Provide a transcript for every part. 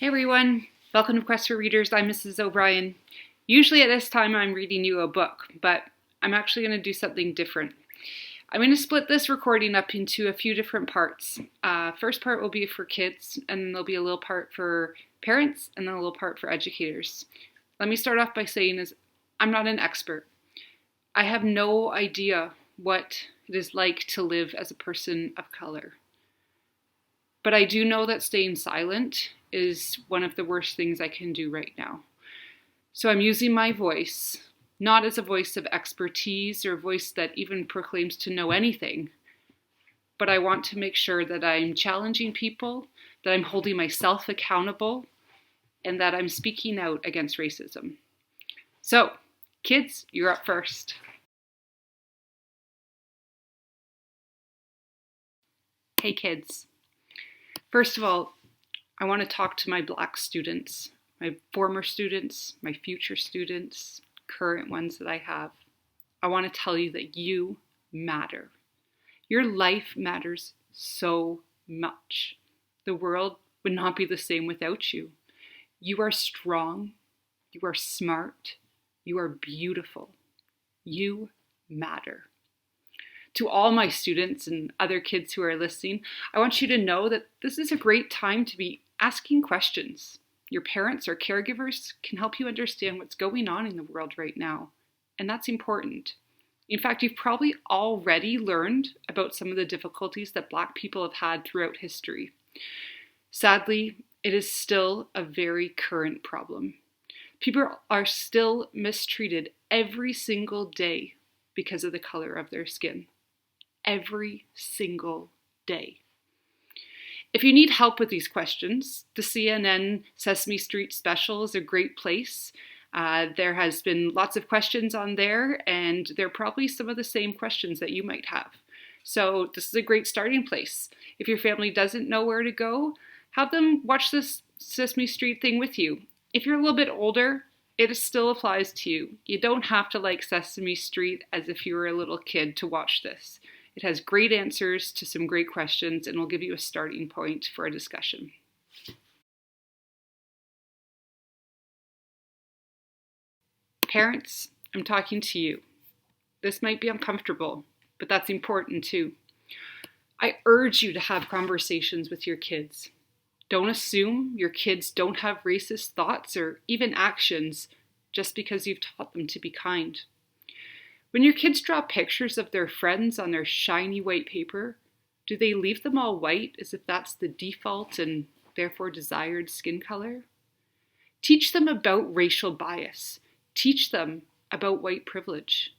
Hey everyone, welcome to Quest for Readers. I'm Mrs. O'Brien. Usually at this time I'm reading you a book, but I'm actually going to do something different. I'm going to split this recording up into a few different parts. First part will be for kids, and then there'll be a little part for parents, and then a little part for educators. Let me start off by saying I'm not an expert. I have no idea what it is like to live as a person of color. But I do know that staying silent is one of the worst things I can do right now. So I'm using my voice, not as a voice of expertise or a voice that even proclaims to know anything, but I want to make sure that I'm challenging people, that I'm holding myself accountable, and that I'm speaking out against racism. So, kids, you're up first. Hey kids. First of all, I want to talk to my Black students, my former students, my future students, current ones that I have. I want to tell you that you matter. Your life matters so much. The world would not be the same without you. You are strong. You are smart. You are beautiful. You matter. To all my students and other kids who are listening, I want you to know that this is a great time to be asking questions. Your parents or caregivers can help you understand what's going on in the world right now, and that's important. In fact, you've probably already learned about some of the difficulties that Black people have had throughout history. Sadly, it is still a very current problem. People are still mistreated every single day because of the color of their skin. Every single day. If you need help with these questions, the CNN Sesame Street special is a great place. There has been lots of questions on there, and they're probably some of the same questions that you might have. So this is a great starting place. If your family doesn't know where to go, have them watch this Sesame Street thing with you. If you're a little bit older, it still applies to you. You don't have to like Sesame Street as if you were a little kid to watch this. It has great answers to some great questions and will give you a starting point for a discussion. Parents, I'm talking to you. This might be uncomfortable, but that's important too. I urge you to have conversations with your kids. Don't assume your kids don't have racist thoughts or even actions just because you've taught them to be kind. When your kids draw pictures of their friends on their shiny white paper, do they leave them all white as if that's the default and therefore desired skin color? Teach them about racial bias. Teach them about white privilege.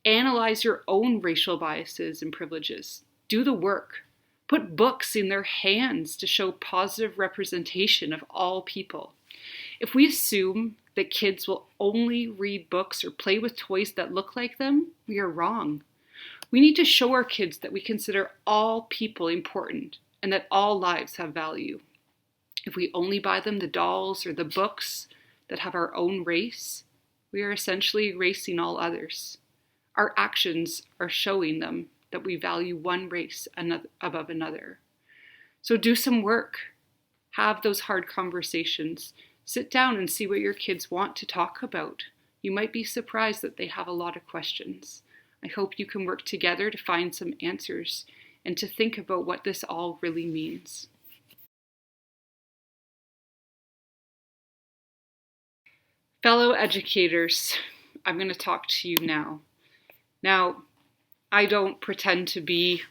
Analyze your own racial biases and privileges. Do the work. Put books in their hands to show positive representation of all people. If we assume that kids will only read books or play with toys that look like them, we are wrong. We need to show our kids that we consider all people important and that all lives have value. If we only buy them the dolls or the books that have our own race, we are essentially erasing all others. Our actions are showing them that we value one race above another. So do some work. Have those hard conversations. Sit down and see what your kids want to talk about. You might be surprised that they have a lot of questions. I hope you can work together to find some answers and to think about what this all really means. Fellow educators, I'm going to talk to you now. Now, I don't pretend to be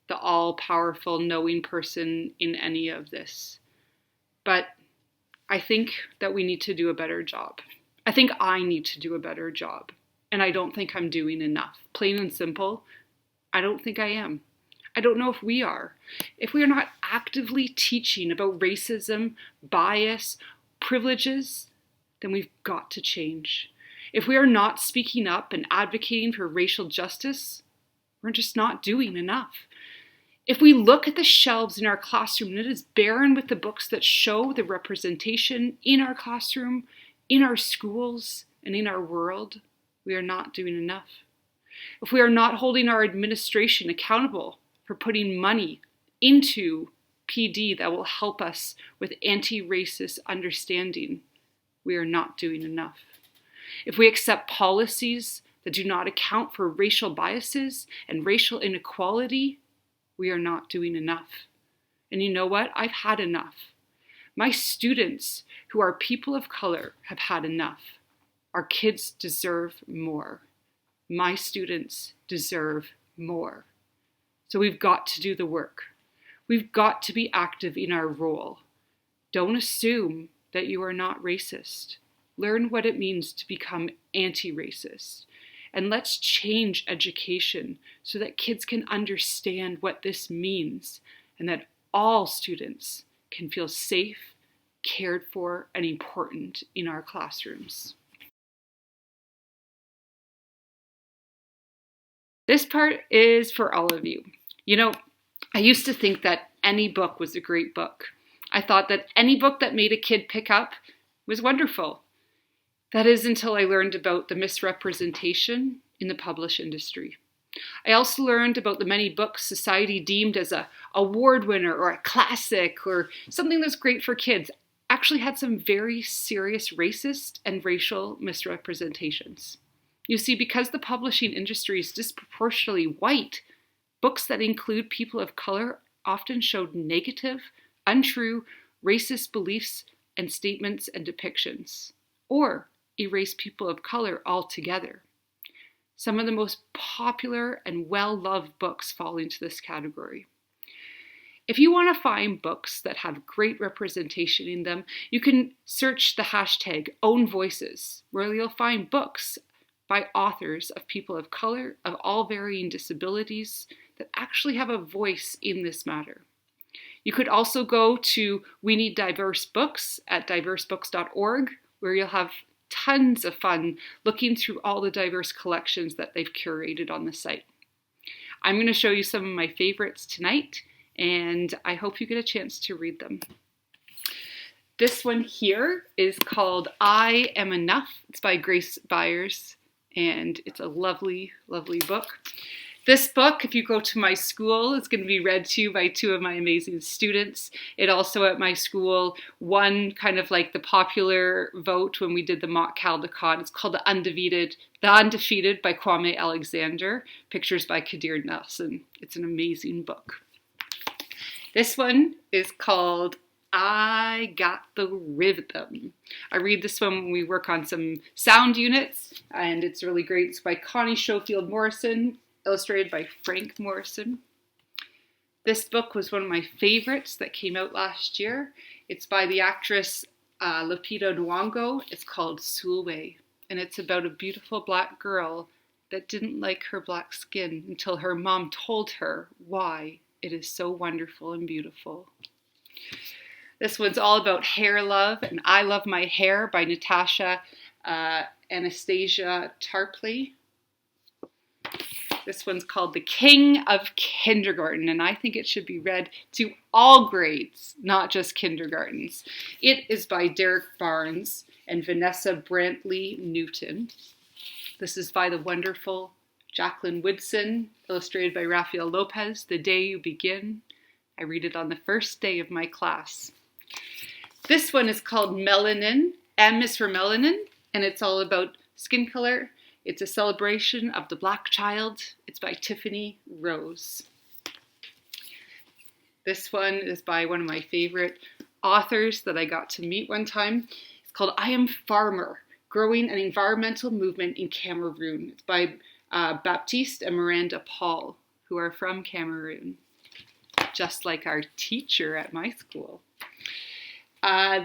the all-powerful knowing person in any of this, but I think that we need to do a better job. I think I need to do a better job, and I don't think I'm doing enough. Plain and simple, I don't think I am. I don't know if we are. If we are not actively teaching about racism, bias, privileges, then we've got to change. If we are not speaking up and advocating for racial justice, we're just not doing enough. If we look at the shelves in our classroom and it is barren with the books that show the representation in our classroom, in our schools, and in our world, we are not doing enough. If we are not holding our administration accountable for putting money into PD that will help us with anti-racist understanding, we are not doing enough. If we accept policies that do not account for racial biases and racial inequality, we are not doing enough. And you know what? I've had enough. My students, who are people of color, have had enough. Our kids deserve more. My students deserve more. So we've got to do the work. We've got to be active in our role. Don't assume that you are not racist. Learn what it means to become anti-racist. And let's change education so that kids can understand what this means and that all students can feel safe, cared for, and important in our classrooms. This part is for all of you. You know, I used to think that any book was a great book. I thought that any book that made a kid pick up was wonderful. That is until I learned about the misrepresentation in the publish industry. I also learned about the many books society deemed as a award winner or a classic or something that's great for kids actually had some very serious racist and racial misrepresentations. You see, because the publishing industry is disproportionately white, books that include people of color often showed negative, untrue, racist beliefs and statements and depictions, or erase people of color altogether. Some of the most popular and well-loved books fall into this category. If you want to find books that have great representation in them, you can search the hashtag #OwnVoices, where you'll find books by authors of people of color of all varying disabilities that actually have a voice in this matter. You could also go to We Need Diverse Books at diversebooks.org, where you'll have tons of fun looking through all the diverse collections that they've curated on the site. I'm going to show you some of my favorites tonight, and I hope you get a chance to read them. This one here is called I Am Enough. It's by Grace Byers, and it's a lovely, lovely book. This book, if you go to my school, is going to be read to you by two of my amazing students. It also at my school won kind of like the popular vote when we did the mock Caldecott. It's called The Undefeated by Kwame Alexander, pictures by Kadir Nelson. It's an amazing book. This one is called I Got the Rhythm. I read this one when we work on some sound units, and it's really great. It's by Connie Schofield Morrison, illustrated by Frank Morrison. This book was one of my favorites that came out last year. It's by the actress Lupita Nyong'o. It's called Sulwe, and it's about a beautiful black girl that didn't like her black skin until her mom told her why it is so wonderful and beautiful. This one's all about hair love, and I Love My Hair by Natasha Anastasia Tarpley. This one's called The King of Kindergarten, and I think it should be read to all grades, not just kindergartens. It is by Derek Barnes and Vanessa Brantley Newton. This is by the wonderful Jacqueline Woodson, illustrated by Rafael Lopez, The Day You Begin. I read it on the first day of my class. This one is called Melanin. M is for melanin, and it's all about skin color. It's a celebration of the Black child. It's by Tiffany Rose. This one is by one of my favorite authors that I got to meet one time. It's called I Am Farmer, Growing an Environmental Movement in Cameroon. It's by Baptiste and Miranda Paul, who are from Cameroon, just like our teacher at my school.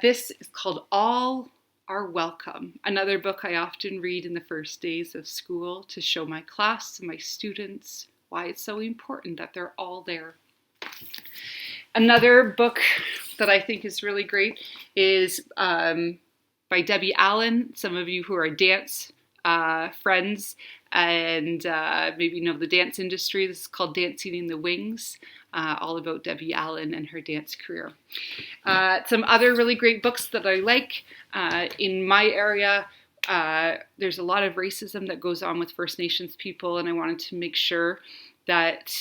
This is called All Are Welcome, another book I often read in the first days of school to show my class and my students why it's so important that they're all there. Another book that I think is really great is by Debbie Allen. Some of you who are dance friends and maybe know the dance industry. This is called Dancing in the Wings, all about Debbie Allen and her dance career. Some other really great books that I like. In my area, there's a lot of racism that goes on with First Nations people, and I wanted to make sure that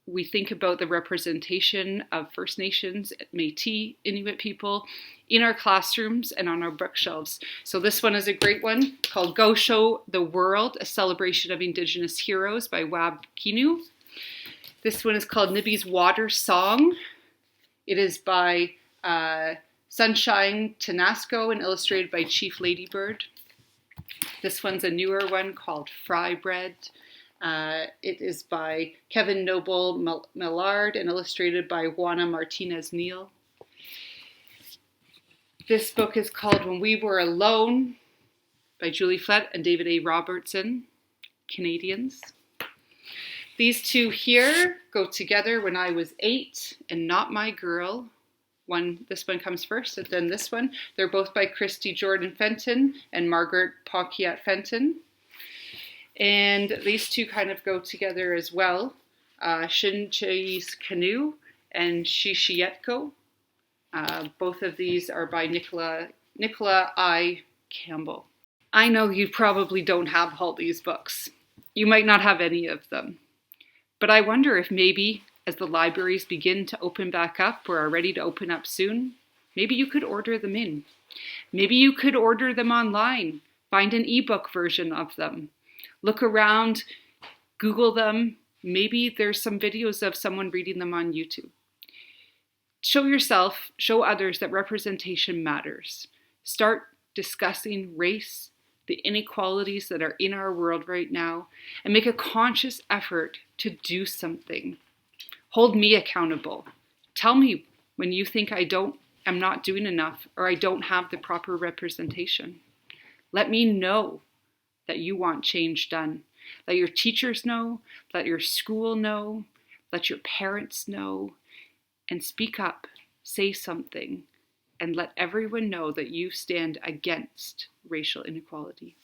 we think about the representation of First Nations, Métis, Inuit people in our classrooms and on our bookshelves. So this one is a great one called Go Show the World, a celebration of Indigenous heroes by Wab Kinew. This one is called Nibby's Water Song. It is by Sunshine Tenasco and illustrated by Chief Ladybird. This one's a newer one called Fry Bread. It is by Kevin Noble Millard and illustrated by Juana Martinez Neal. This book is called When We Were Alone by Julie Flett and David A. Robertson, Canadians. These two here go together, When I Was 8 and Not My Girl. This one comes first, and then this one. They're both by Christy Jordan Fenton and Margaret Paquette Fenton. And these two kind of go together as well. Shinche's Canoe and Shishietko. Both of these are by Nicola I. Campbell. I know you probably don't have all these books. You might not have any of them. But I wonder if maybe as the libraries begin to open back up or are ready to open up soon, maybe you could order them in. Maybe you could order them online, find an ebook version of them. Look around, Google them. Maybe there's some videos of someone reading them on YouTube. Show yourself, show others that representation matters. Start discussing race, the inequalities that are in our world right now, and make a conscious effort to do something. Hold me accountable. Tell me when you think I'm not doing enough or I don't have the proper representation. Let me know that you want change done. Let your teachers know, let your school know, let your parents know, and speak up, say something, and let everyone know that you stand against racial inequality.